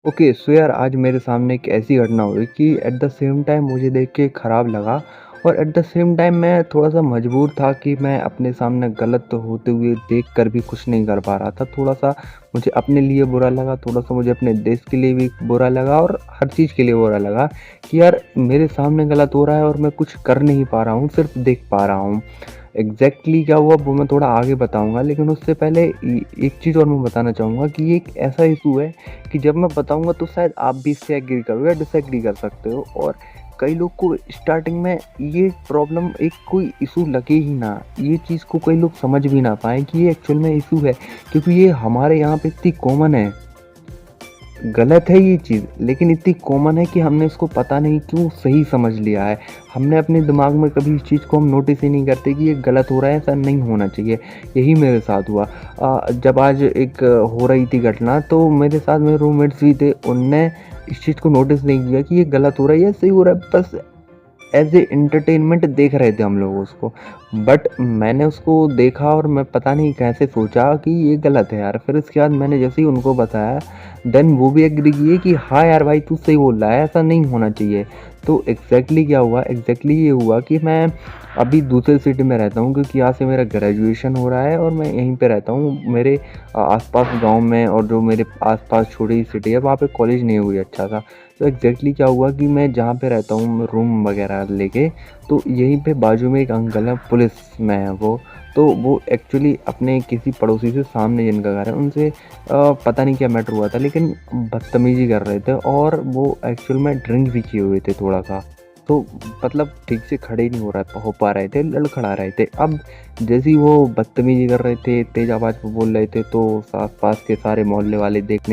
Okay so यार आज मेरे सामने एक ऐसी घटना हुई कि एट द सेम टाइम मुझे देख के ख़राब लगा और एट द सेम टाइम मैं थोड़ा-सा मजबूर था कि मैं अपने सामने गलत होते हुए देख कर भी कुछ नहीं कर पा रहा था। थोड़ा-सा मुझे अपने लिए बुरा लगा, थोड़ा-सा मुझे अपने देश के लिए भी बुरा लगा और हर चीज़ के लिए बुरा लगा कि यार मेरे सामने गलत हो रहा है और मैं कुछ कर नहीं पा रहा हूँ, सिर्फ़ देख पा रहा हूँ। एग्ज़ैक्टली क्या हुआ वो मैं थोड़ा आगे बताऊँगा, लेकिन उससे पहले एक चीज़ और मैं बताना चाहूँगा कि ये एक ऐसा इशू है कि जब मैं बताऊँगा तो शायद आप भी इससे एग्री करो या डिसएग्री कर सकते हो। और कई लोग को स्टार्टिंग में ये प्रॉब्लम एक कोई इशू लगे ही ना, ये चीज़ को कई लोग समझ भी ना पाएँ कि ये एक्चुअल में इशू है, क्योंकि ये हमारे यहाँ पे इतनी कॉमन है। गलत है ये चीज़, लेकिन इतनी कॉमन है कि हमने इसको पता नहीं क्यों सही समझ लिया है। हमने अपने दिमाग में कभी इस चीज़ को हम नोटिस ही नहीं करते कि ये गलत हो रहा है, ऐसा नहीं होना चाहिए। यही मेरे साथ हुआ। जब आज एक हो रही थी घटना, तो मेरे साथ मेरे रूममेट्स भी थे, उनने इस चीज़ को नोटिस नहीं किया कि ये गलत हो रहा है या सही हो रहा है, बस एज़ ए एंटरटेनमेंट देख रहे थे हम लोग उसको। बट मैंने उसको देखा और मैं पता नहीं कैसे सोचा कि ये गलत है यार। फिर इसके बाद मैंने जैसे ही उनको बताया, देन वो भी एग्री किए कि हाँ यार भाई तू सही बोल रहा है, ऐसा नहीं होना चाहिए। तो एग्ज़ैक्टली क्या हुआ, एग्ज़ैक्टली ये हुआ कि मैं अभी दूसरे सिटी में रहता हूँ, क्योंकि यहाँ से मेरा ग्रेजुएशन हो रहा है और मैं यहीं पे रहता हूँ। मेरे आस-पास गाँव में और जो मेरे आस-पास छोटी सी सिटी है, वहाँ पे कॉलेज नहीं हुई अच्छा सा। तो एग्ज़ैक्टली क्या हुआ कि मैं जहाँ पे रहता हूँ रूम वगैरह लेके, तो यहीं पे बाजू में एक अंकल हैं, पुलिस में हैं वो। तो वो एक्चुअली अपने किसी पड़ोसी से, सामने जिनका घर है उनसे पता नहीं क्या मैटर हुआ था, लेकिन बदतमीज़ी कर रहे थे और वो एक्चुअल में ड्रिंक भी किए हुए थे थोड़ा-सा। तो मतलब ठीक से खड़े ही नहीं हो पा रहे थे, लड़खड़ा रहे थे। अब जैसे ही वो बदतमीज़ी कर रहे थे, तेज़ आवाज़ में बोल रहे थे, तो आस-पास के सारे मोहल्ले वाले देख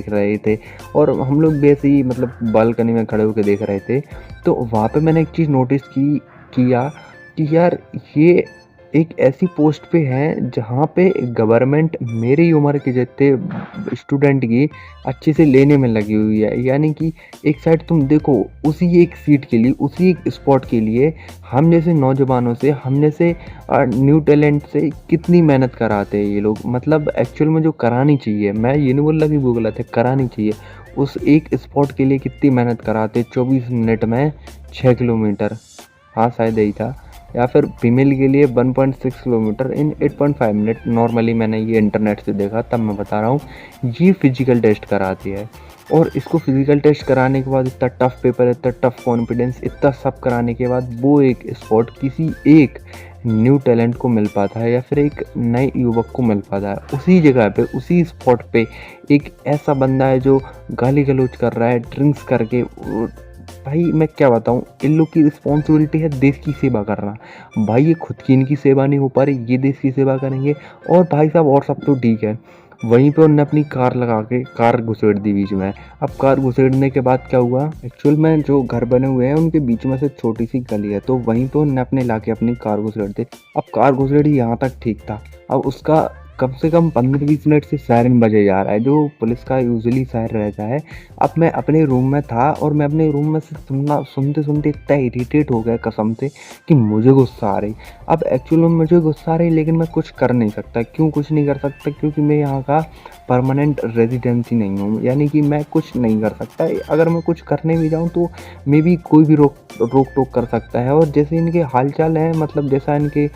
रहे थे और हम लोग भी ऐसे ही मतलब बालकनी में खड़े होके देख रहे थे। तो वहाँ पे मैंने एक चीज़ नोटिस किया कि यार ये एक ऐसी पोस्ट पे हैं जहाँ पे गवर्नमेंट मेरी उम्र के जितने स्टूडेंट की अच्छे से लेने में लगी हुई है। यानी कि एक साइड तुम देखो, उसी एक सीट के लिए, उसी एक स्पॉट के लिए हम जैसे नौजवानों से, हम जैसे न्यू टैलेंट से कितनी मेहनत कराते हैं ये लोग। मतलब एक्चुअल में जो करानी चाहिए, मैं ये नहीं बोल रहा कि वो गलत है, करानी चाहिए। उस एक स्पॉट के लिए कितनी मेहनत कराते, 24 मिनट में 6 किलोमीटर, हाँ शायद यही था, या फिर फीमेल के लिए 1.6 किलोमीटर इन 8.5 मिनट। नॉर्मली मैंने ये इंटरनेट से देखा, तब मैं बता रहा हूँ। ये फिजिकल टेस्ट कराती है और इसको फिजिकल टेस्ट कराने के बाद इतना टफ पेपर, इतना टफ कॉन्फिडेंस, इतना सब कराने के बाद वो एक स्पॉट किसी एक न्यू टैलेंट को मिल पाता है या फिर एक नए युवक को मिल पाता है। उसी जगह पे, उसी स्पॉट पे एक ऐसा बंदा है जो गाली गलौज कर रहा है ड्रिंक्स करके। भाई मैं क्या बताऊँ, इन लोग की रिस्पॉन्सिबिलिटी है देश की सेवा करना। भाई ये खुद की इनकी सेवा नहीं हो पा रही, ये देश की सेवा करेंगे। और भाई साहब और सब तो ठीक है, वहीं पे उन्होंने अपनी कार लगा के कार घुसेड़ दी बीच में। अब कार घुसेड़ने के बाद क्या हुआ, एक्चुअल में जो घर बने हुए हैं उनके बीच में से छोटी सी गली है, तो वहीं पे उन्होंने अपने लाके अपनी कार घुसेड़ दी। अब कार घुसेड़ी यहाँ तक ठीक था, अब उसका कम से कम 15-20 मिनट से सायरन बजे जा रहा है, जो पुलिस का यूजुअली सायरन रहता है। अब मैं अपने रूम में था और मैं अपने रूम में से सुनते-सुनते इतना इरिटेट हो गया कसम से कि मुझे गुस्सा आ रही। अब एक्चुअल में मुझे गुस्सा आ रही, लेकिन मैं कुछ कर नहीं सकता। क्यों कुछ नहीं कर सकता? क्योंकि मैं यहाँ का परमानेंट रेज़िडेंसी नहीं हूँ, यानी कि मैं कुछ नहीं कर सकता। अगर मैं कुछ करने भी जाऊँ तो मेबी कोई भी रोक-टोक कर सकता है। और जैसे इनके हाल-चाल हैं, मतलब जैसा इनके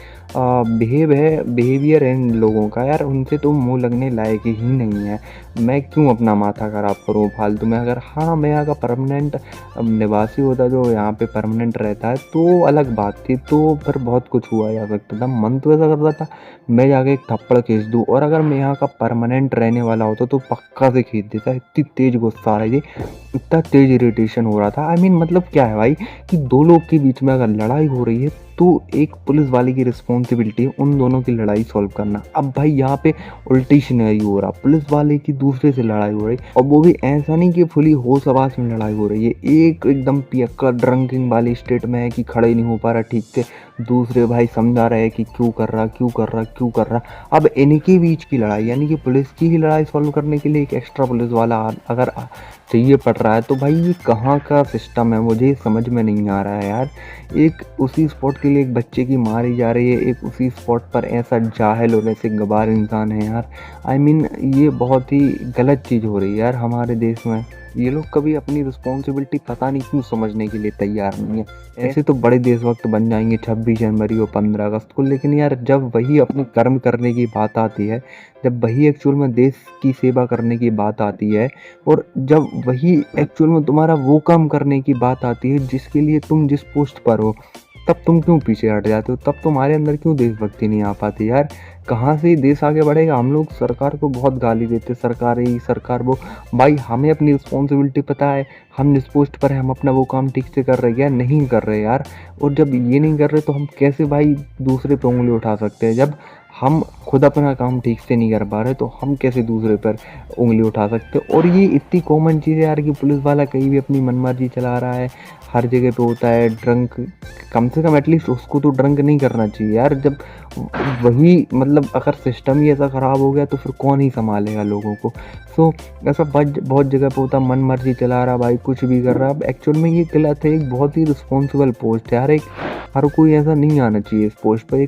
बिहेवियर है इन लोगों का, यार उनसे तो मुँह लगने लायक ही नहीं है। मैं क्यों अपना माथा ख़राब करूँ फालतू में? अगर हाँ, मैं यहाँ का परमानेंट निवासी होता, जो यहाँ पे परमानेंट रहता है, तो अलग बात थी, तो फिर बहुत कुछ हुआ जा सकता था। मन तो ऐसा कर रहा था मैं जाके एक थप्पड़ खींच दूँ, और अगर मैं यहाँ का परमानेंट रहने वाला होता तो पक्का से खींच देता। इतनी तेज़ गुस्सा आ रही थी, इतना तेज़ इरिटेशन हो रहा था। आई मीन मतलब क्या है भाई कि 2 लोग के बीच में अगर लड़ाई हो रही है, तो एक पुलिस वाले की रिस्पॉन्सिबिलिटी है उन दोनों की लड़ाई सॉल्व करना। अब भाई यहाँ पे उल्टी सिनेरियो हो रहा, पुलिस वाले की दूसरे से लड़ाई हो रही, और वो भी ऐसा नहीं कि फुली होश हवास में लड़ाई हो रही है। एक एकदम पियक्कड़ ड्रंकिंग वाली स्टेट में है कि खड़ा ही नहीं हो पा रहा ठीक से, दूसरे भाई समझा रहे कि क्यों कर रहा, क्यों कर रहा, क्यों कर रहा। अब इनके बीच की लड़ाई, यानी कि पुलिस की ही लड़ाई सॉल्व करने के लिए एक एक्स्ट्रा पुलिस वाला अगर चाहिए पड़ रहा है, तो भाई ये कहाँ का सिस्टम है, मुझे समझ में नहीं आ रहा है यार। एक उसी स्पॉट के लिए एक बच्चे की मारी जा रही है, एक उसी स्पॉट पर ऐसा जाहिल और ऐसे गवार इंसान है यार। आई मीन ये बहुत ही गलत चीज़ हो रही है यार हमारे देश में। ये लोग कभी अपनी रिस्पॉन्सिबिलिटी पता नहीं क्यों समझने के लिए तैयार नहीं है। ऐसे तो बड़े देशभक्त बन जाएंगे 26 जनवरी और 15 अगस्त को, लेकिन यार जब वही अपने कर्म करने की बात आती है, जब वही एक्चुअल में देश की सेवा करने की बात आती है, और जब वही एक्चुअल में तुम्हारा वो काम करने की बात आती है जिसके लिए तुम जिस पोस्ट पर हो, तब तुम क्यों पीछे हट जाते हो? तब तुम्हारे अंदर क्यों देशभक्ति नहीं आ पाती यार? कहाँ से देश आगे बढ़ेगा? हम लोग सरकार को बहुत गाली देते, सरकार ही सरकार वो। भाई हमें अपनी रिस्पॉन्सिबिलिटी पता है, हम जिस पोस्ट पर हैं हम अपना वो काम ठीक से कर रहे हैं या नहीं कर रहे यार। और जब ये नहीं कर रहे तो हम कैसे भाई दूसरे पे उंगली उठा सकते हैं? जब हम खुद अपना काम ठीक से नहीं कर पा रहे तो हम कैसे दूसरे पर उंगली उठा सकते? और ये इतनी कॉमन चीज़ है यार कि पुलिस वाला कहीं भी अपनी मनमर्जी चला रहा है, हर जगह पे होता है ड्रंक। कम से कम एटलीस्ट उसको तो ड्रंक नहीं करना चाहिए यार। जब वही मतलब अगर सिस्टम ही ऐसा ख़राब हो गया तो फिर कौन ही संभालेगा लोगों को? सो ऐसा बहुत बहुत जगह पे होता है, मन मर्जी चला रहा भाई, कुछ भी कर रहा। अब एक्चुअल में ये गलत है। एक बहुत ही रिस्पॉन्सिबल पोस्ट है यार, एक हर कोई ऐसा नहीं आना चाहिए इस पोस्ट पर।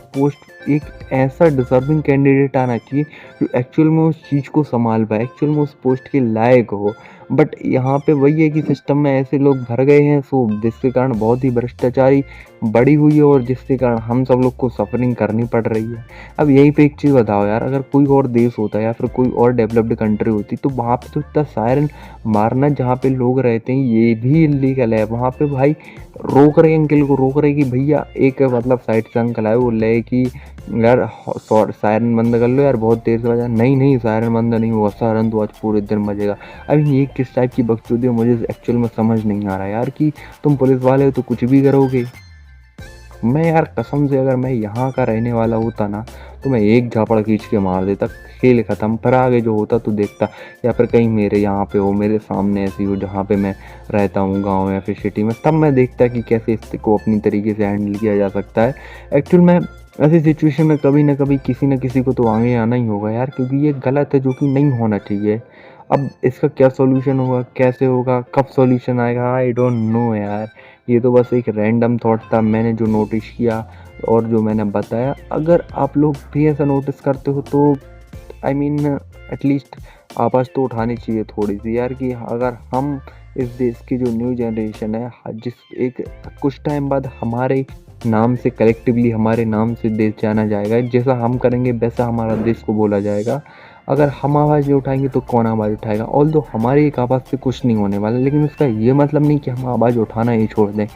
एक ऐसा डिजर्विंग कैंडिडेट आना चाहिए जो एक्चुअल में उस चीज़ को संभाल पाए, एक्चुअल में उस पोस्ट के लायक हो। बट यहाँ पे वही है कि सिस्टम में ऐसे लोग भर गए हैं, सो जिसके कारण बहुत ही भ्रष्टाचारी बढ़ी हुई है और जिसके कारण हम सब लोग को सफरिंग करनी पड़ रही है। अब यहीं पे एक चीज़ बताओ यार, अगर कोई और देश होता या फिर कोई और डेवलप्ड कंट्री होती तो वहाँ पे तो इतना सायरन मारना जहाँ पे लोग रहते हैं ये भी इलीगल है। वहाँ पे भाई रोक रहे अंकल को, रोक रहे कि भैया एक मतलब साइड से अंकल आए, वो ले कि यार सायरन बंद कर लो यार, बहुत देर से बजा। नहीं नहीं, सायरन बंद नहीं हुआ, सायरन तो आज पूरे दिन बजेगा। अभी ये किस टाइप की बकचोदी है मुझे एक्चुअल में समझ नहीं आ रहा यार, कि तुम पुलिस वाले हो तो कुछ भी करोगे। मैं यार कसम से अगर मैं यहाँ का रहने वाला होता ना तो मैं एक झापड़ खींच के मार देता, खेल खत्म। पर आगे जो होता तो देखता, या फिर कहीं मेरे यहाँ पे हो, मेरे सामने ऐसी हो जहाँ पे मैं रहता हूँ गांव या फिर सिटी में, तब मैं देखता कि कैसे इसको अपनी तरीके से हैंडल किया जा सकता है। एक्चुअल में ऐसी सिचुएशन में कभी ना कभी किसी न किसी को तो आगे आना ही होगा यार, क्योंकि ये गलत है जो कि नहीं होना चाहिए। अब इसका क्या सॉल्यूशन होगा, कैसे होगा, कब सॉल्यूशन आएगा, आई डोंट नो यार। ये तो बस एक रैंडम थॉट था मैंने जो नोटिस किया और जो मैंने बताया। अगर आप लोग भी ऐसा नोटिस करते हो तो आई मीन एटलीस्ट आवाज़ तो उठानी चाहिए थोड़ी सी यार, कि अगर हम इस देश की जो न्यू जनरेशन है, जिस एक कुछ टाइम बाद हमारे नाम से कलेक्टिवली हमारे नाम से देश जाना जाएगा, जैसा हम करेंगे वैसा हमारा देश को बोला जाएगा। अगर हम आवाज़ नहीं उठाएंगे तो कौन आवाज़ उठाएगा? ऑल्दो हमारी एक आवाज़ से कुछ नहीं होने वाला, लेकिन उसका ये मतलब नहीं कि हम आवाज़ उठाना ही छोड़ दें।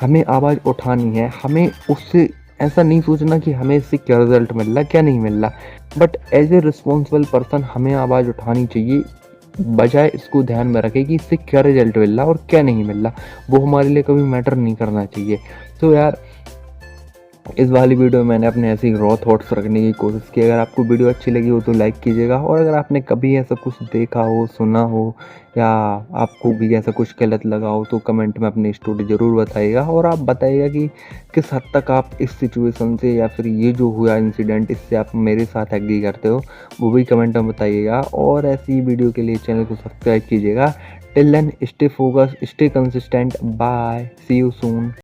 हमें आवाज़ उठानी है, हमें उससे ऐसा नहीं सोचना कि हमें इससे क्या रिज़ल्ट मिल रहा क्या नहीं मिल रहा। But as a responsible person हमें आवाज़ उठानी चाहिए, बजाय इसको ध्यान में रखें कि इससे क्या रिजल्ट मिल रहा और क्या नहीं मिल रहा। वो हमारे लिए कभी मैटर नहीं करना चाहिए। तो यार इस वाली वीडियो में मैंने अपने ऐसे ही रॉ थॉट्स रखने की कोशिश की। अगर आपको वीडियो अच्छी लगी हो तो लाइक कीजिएगा, और अगर आपने कभी ऐसा कुछ देखा हो, सुना हो, या आपको भी ऐसा कुछ गलत लगा हो तो कमेंट में अपनी स्टोरी ज़रूर बताइएगा। और आप बताइएगा कि किस हद तक आप इस सिचुएशन से या फिर ये जो हुआ इंसिडेंट इससे आप मेरे साथ एग्री करते हो, वो भी कमेंट में बताइएगा। और ऐसी वीडियो के लिए चैनल को सब्सक्राइब कीजिएगा। Till then stay focus, stay consistent, bye, see you soon.